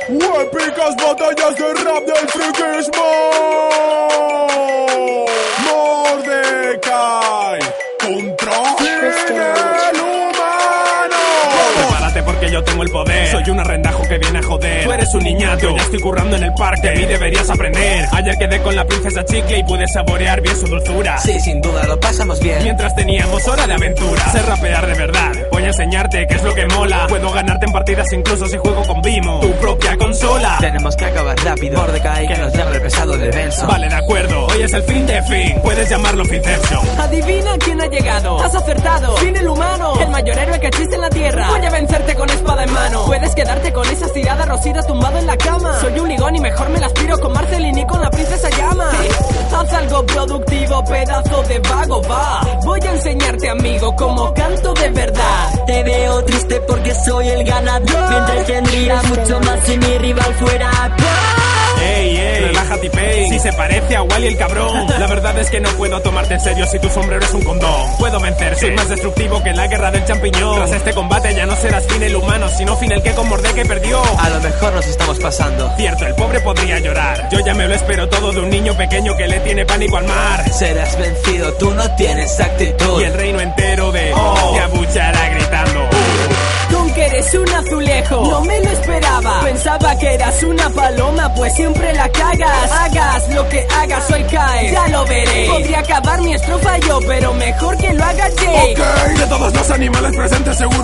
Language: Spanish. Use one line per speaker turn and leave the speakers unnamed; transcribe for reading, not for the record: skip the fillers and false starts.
Épicas batallas de rap del friquismo. Mordecai contra el humano.
Prepárate porque yo tengo el poder. Soy un arrendajo que viene a joder. Tú eres un niñato, yo ya estoy currando en el parque. De mí deberías aprender. Ayer quedé con la princesa Chicle y pude saborear bien su dulzura.
Sí, sin duda lo pasamos bien.
Mientras teníamos hora de aventura. Sé rapear de verdad. Voy a enseñarte qué es lo que mola. Puedo ganarte en partidas incluso si juego con Vimo, tu propia consola.
Tenemos que acabar rápido. Mordecai, que nos llame el pesado de Benson.
Vale, de acuerdo. Hoy es el fin de fin. Puedes llamarlo Finception.
Adivina quién ha llegado. Has acertado. Fin el humano. El mayor héroe que existe en la tierra. Voy a vencerte con espada en mano. Puedes quedarte con esa estirada rosita tumbado en la cama. Soy un ligón y mejor me la aspiro con Marcelín y con la princesa Llama. Haz algo productivo, pedazo de vago, va. Voy a enseñarte, amigo, cómo canto de verdad.
Te veo triste porque soy el ganador. Me entretendría mucho más si mi rival fuera
Ey, relájate, Pay. Si se parece a Wally el cabrón. La verdad es que no puedo tomarte en serio si tu sombrero es un condón. Puedo vencer, soy más destructivo que la guerra del champiñón. Tras este combate ya no serás Fin el humano, sino Fin el que con Mordecai perdió.
A lo mejor nos estamos pasando.
Cierto, el pobre podría llorar. Yo ya me lo espero todo de un niño pequeño que le tiene pánico al mar.
Serás vencido, tú no tienes actitud.
Y el reino entero te abuchará gritando.
Tú que eres un azulejo, no me lo esperaba. Pensaba que eras una paloma, pues siempre la cagas. Hagas lo que hagas, hoy caes, ya lo veré. Podría acabar mi estrofa yo, pero mejor que lo haga Jake.
Ok, de todos los animales presentes seguro